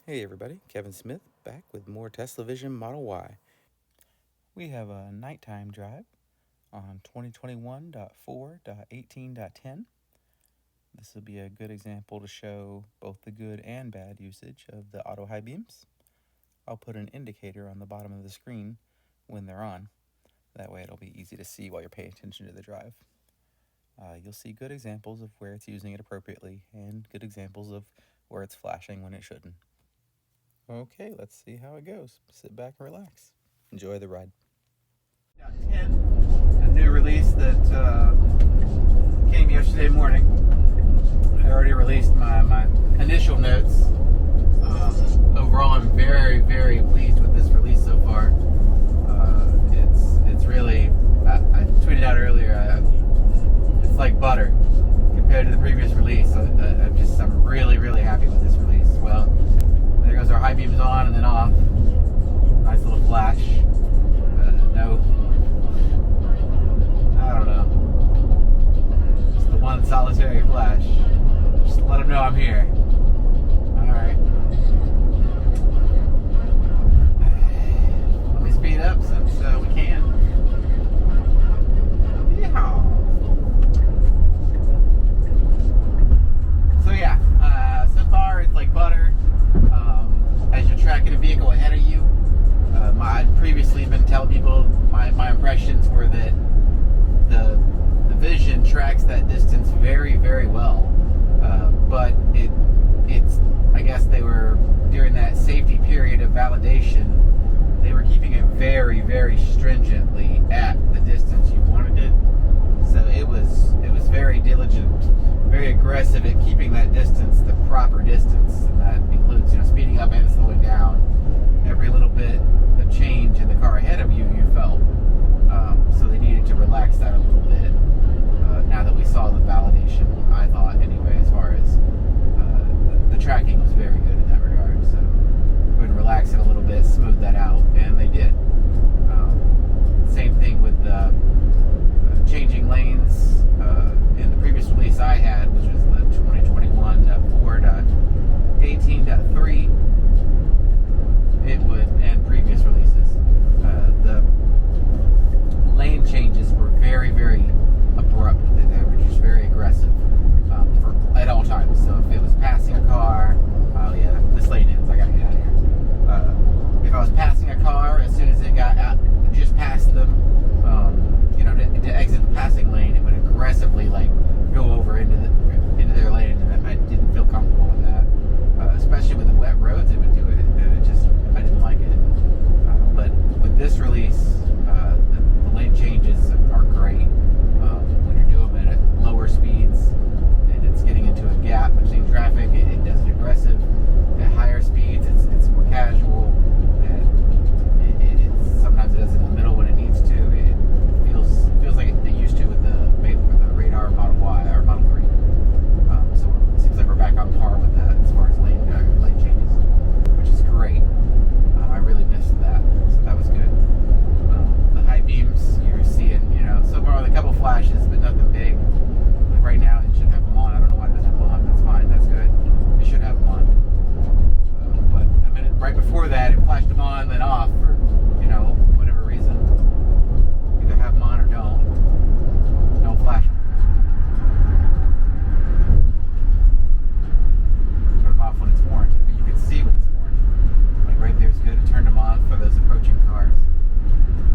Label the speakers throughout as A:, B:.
A: Hey everybody, Kevin Smith back with more Tesla Vision Model Y. We have a nighttime drive on 2021.4.18.10. This will be a good example to show both the good and bad usage of the auto high beams. I'll put an indicator on the bottom of the screen when they're on. That way it'll be easy to see while you're paying attention to the drive. You'll see good examples of where it's using it appropriately and good examples of where it's flashing when it shouldn't. Okay, let's see how it goes. Sit back and relax. Enjoy the ride.
B: 10, a new release that came yesterday morning. I already released my initial notes. Overall, I'm very, very pleased with this release so far. It's really, I tweeted out earlier, it's like butter compared to the previous release. I'm really, really happy with this release. Well, there goes our high beams on and then off. Nice little flash. No, I don't know. Just the one solitary flash. Just to let them know I'm here. Alright. Let me speed up since we can. Yeah. So yeah, so far it's like butter. As you're tracking a vehicle ahead of you, I'd previously been telling people my impressions were that the Vision tracks that distance very, very well, but it's I guess they were during that safety period of validation, they were keeping it very, very stringently at the distance you wanted it. So it was very diligent, very aggressive at keeping that distance the proper distance, and that includes speeding up and slowing down. Every little bit of change in the car ahead of you felt. So they needed to relax that a little bit. Now that we saw the validation, I thought anyway, as far as the tracking was very good in that regard. So we're going to relax it a little bit, smooth that out, and they did. Same thing with changing lanes. In the previous release I had, which was the 2021.4.18.3, it would, and previous releases, the lane changes were very, very abrupt. They were just very aggressive at all times. So if it was passing a car, oh yeah, this lane ends, I gotta get out of here. If I was passing a car, as soon as it got out, just past them, to exit the passing lane, it would aggressively go over into their lane, and I didn't feel comfortable with that. Especially with the wet roads, it would do it, and I didn't like it. But with this release, the lane changes are great. When you're doing it at lower speeds and it's getting into a gap between traffic, it does it aggressive. At higher speeds, it's more casual. Sometimes it does it in the middle when it needs to. It feels like they used to with the radar Model Y or Model 3. So it seems like we're back on par with that as far as lane changes, which is great. I really missed that, so that was good. The high beams, you're seeing, so far with a couple flashes, but nothing big. Like right now, it should have them on. I don't know why it doesn't have them on. That's fine. That's good. It should have them on. But a minute right before that, it flashed them on, then off for, whatever reason. Either have them on or don't. Don't flash them. Turn them off when it's warranted, but you can see when it's warranted. Like right there's good. It turned them off for those approaching cars.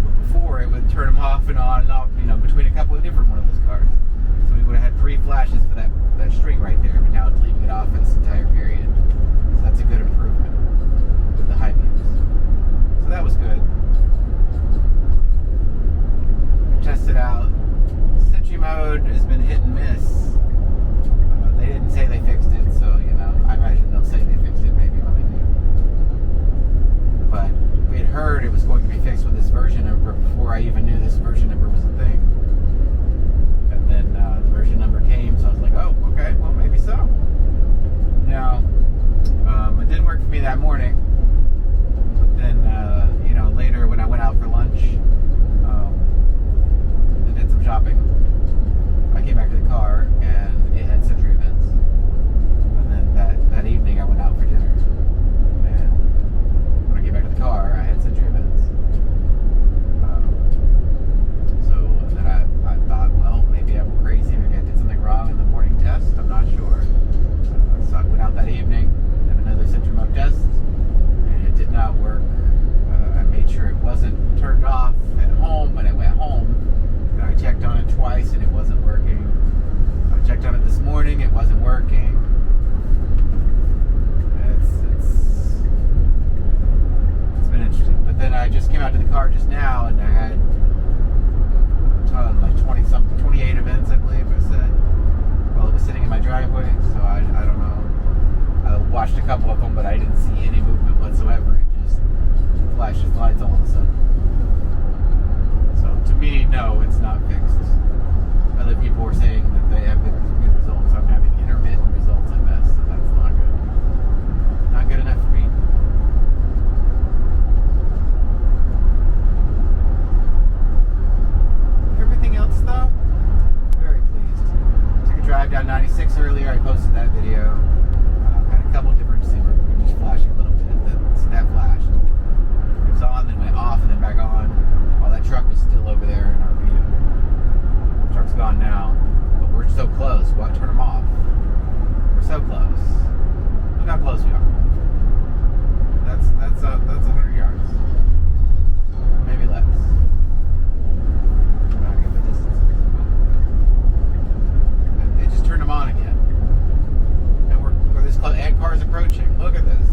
B: But before, it would turn them off and on and off, between a couple of different one of those cars. So we would have had 3 flashes for that string right there, but now it's leaving it off for this entire period. So that's a good improvement with the high beams. So that was good. I tested out. Sentry mode has been hit and miss. They didn't say they fixed it, so I imagine they'll say they fixed it maybe when they do. But we had heard it was going to be fixed with this version number before I even knew this version number was a thing. And then the version number came, so I was like, oh, okay, well maybe so. Now, it didn't work for me that morning. But then, later when I went out for lunch and did some shopping, I came back to the car and it had sentry events. And then that evening I went out for dinner. just now, and I had like 20 something, 28 events, I believe I said, while it was sitting in my driveway. So I don't know. I watched a couple of them, but I didn't see any movement whatsoever. It just flashes lights all of a sudden. So to me, no, it's not fixed. Other people were saying that they have good results. I'm having intermittent results at best, so that's not good. Not good enough for me. Everything else, though, very pleased. Took a drive down 96 earlier. I posted that video. Had a couple different things were just flashing a little bit. That flashed. It was on, then went off, and then back on. While that truck was still over there in our view. The truck's gone now, but we're so close. We'll have to turn them off. We're so close. Look how close we are. That's 100 yards. Maybe less. I'm not good with distance. It just turned them on again. And we're this close, and cars approaching. Look at this.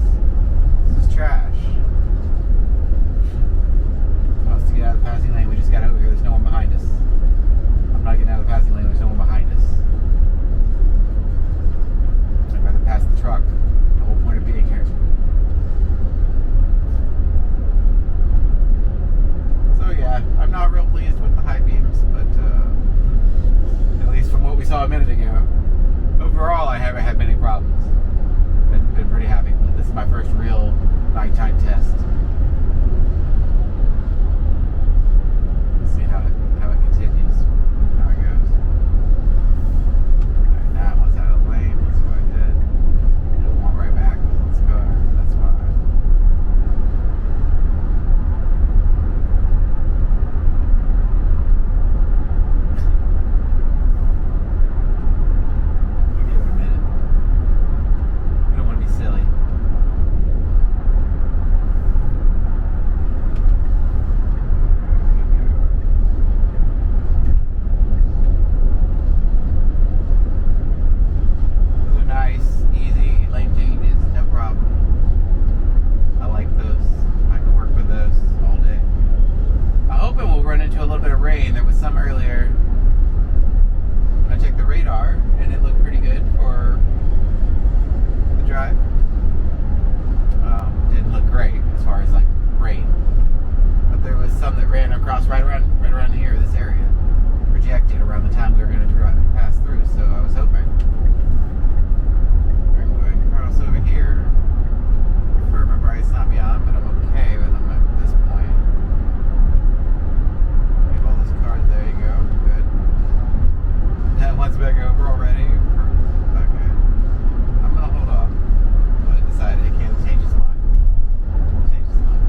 B: This is trash. To get out of the passing lane, we just got over here. There's no one behind us. I'm not getting out of the passing lane. There's no one behind us. I'd rather pass the truck. The whole point of being here. So yeah, I'm not real pleased with the high beams, but at least from what we saw a minute ago, overall I haven't had many problems. Been pretty happy. But this is my first real nighttime test. How it continues, how it goes. Alright, now once out of the lane, let's go ahead. It'll want right back, but let's go. That's fine. We'll give it a minute. We don't want to be silly. There was some earlier when I checked the radar, and it looked pretty good for the drive. Didn't look great as far as like rain, but there was some that ran across right around here, this area, projected around the time we were going to pass through. So I was hoping we're going to cross over here. Prefer my bright's not be on, but I'm okay with them at this point. There you go. Good. That one's back over already. Okay. I'm gonna hold off. But I decided it can't change its mind. Change its mind.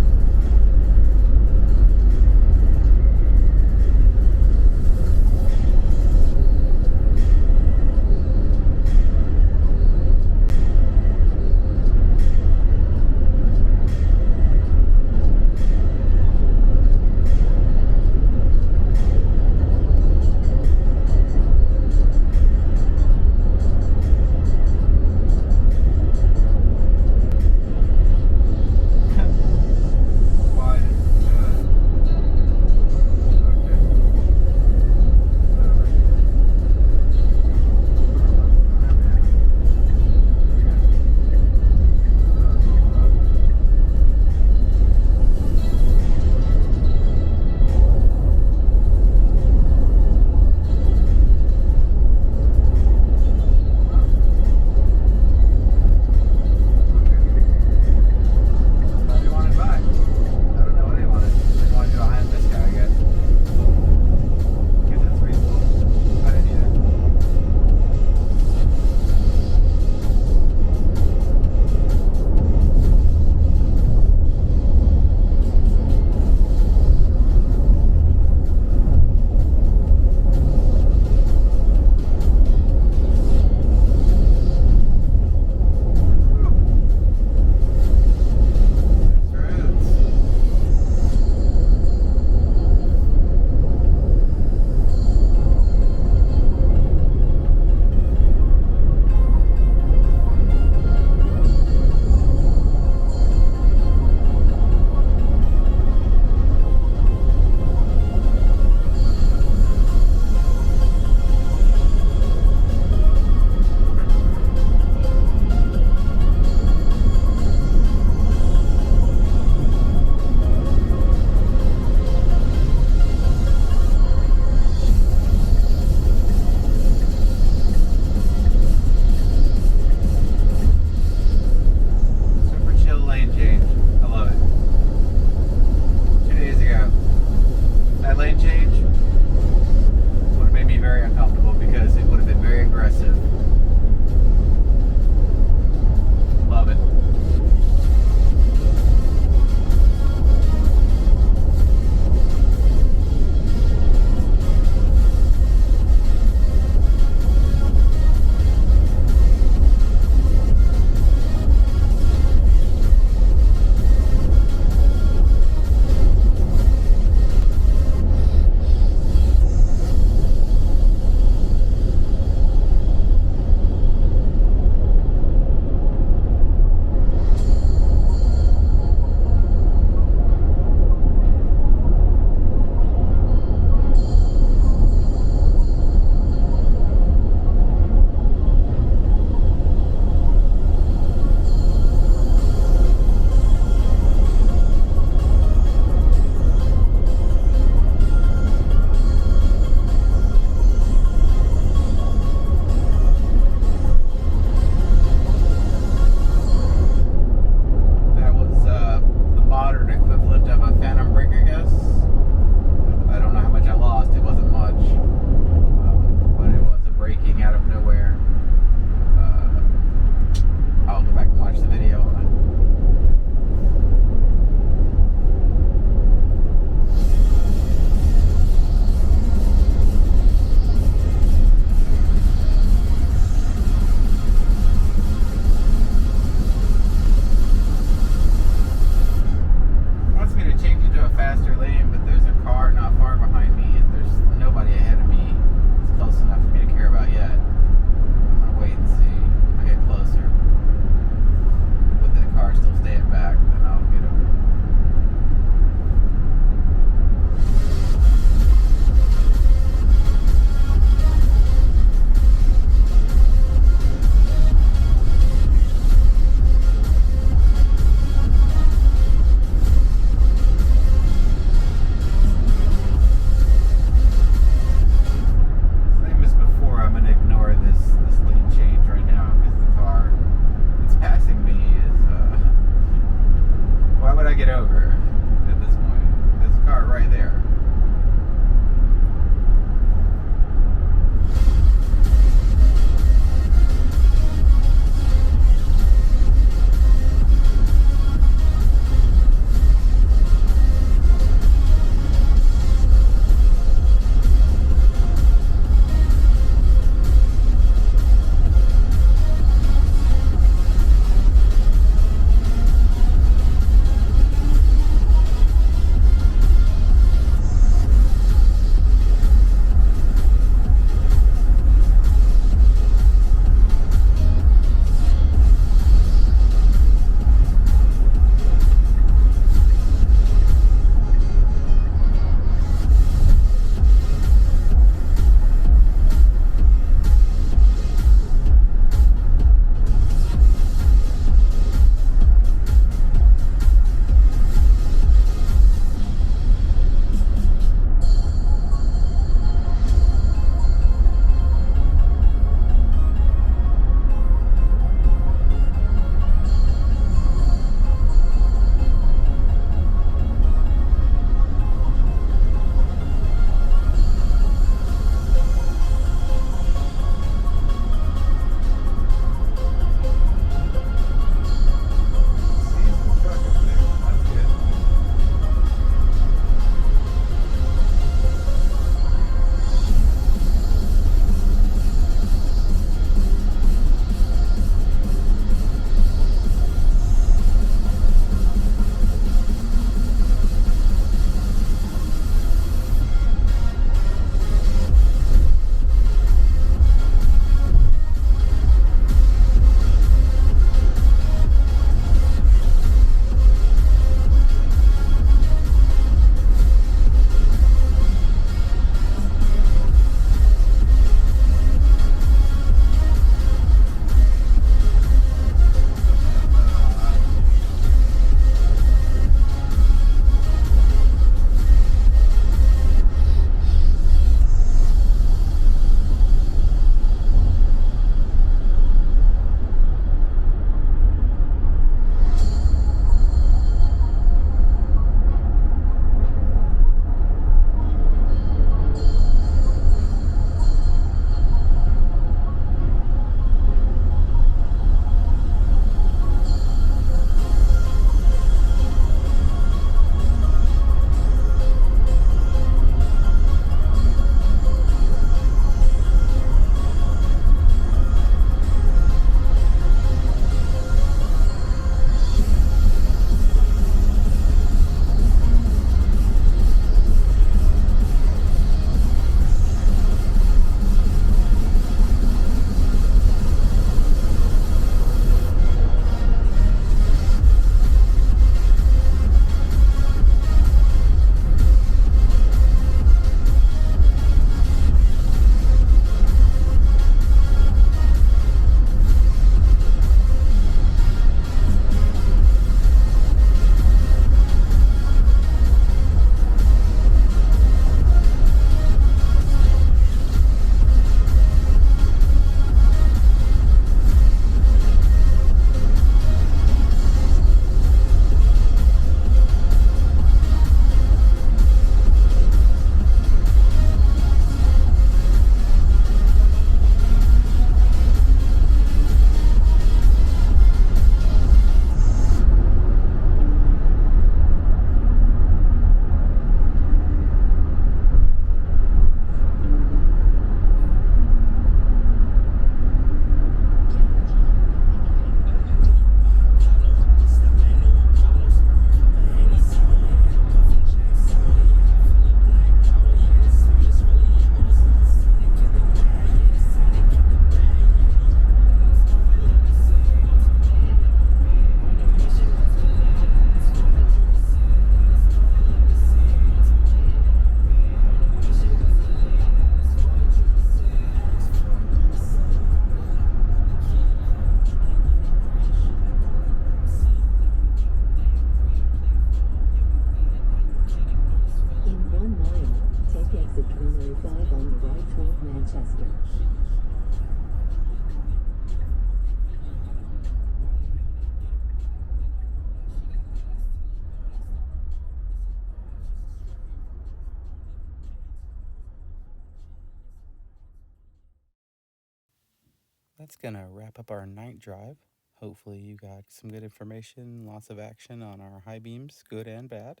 A: That's gonna wrap up our night drive. Hopefully you got some good information, lots of action on our high beams, good and bad.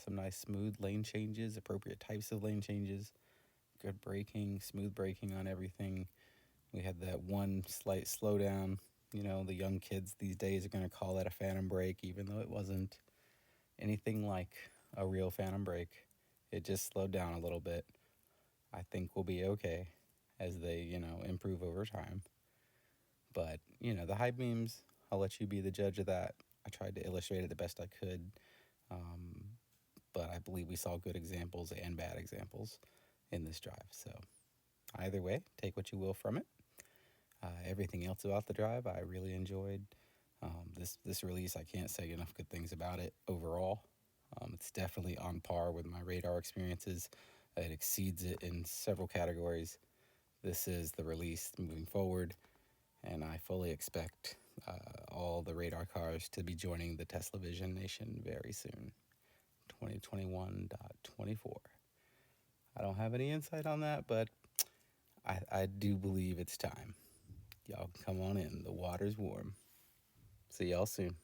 A: Some nice smooth lane changes, appropriate types of lane changes, good braking, smooth braking on everything. We had that one slight slowdown. You know, the young kids these days are going to call that a phantom brake, even though it wasn't anything like a real phantom brake. It just slowed down a little bit. I think we'll be okay as they, improve over time. But, the high beams, I'll let you be the judge of that. I tried to illustrate it the best I could. But I believe we saw good examples and bad examples in this drive. So either way, take what you will from it. Everything else about the drive, I really enjoyed. This release, I can't say enough good things about it overall. It's definitely on par with my radar experiences. It exceeds it in several categories. This is the release moving forward, and I fully expect all the radar cars to be joining the Tesla Vision Nation very soon. 2021.24. I don't have any insight on that, but I do believe it's time. Y'all come on in. The water's warm. See y'all soon.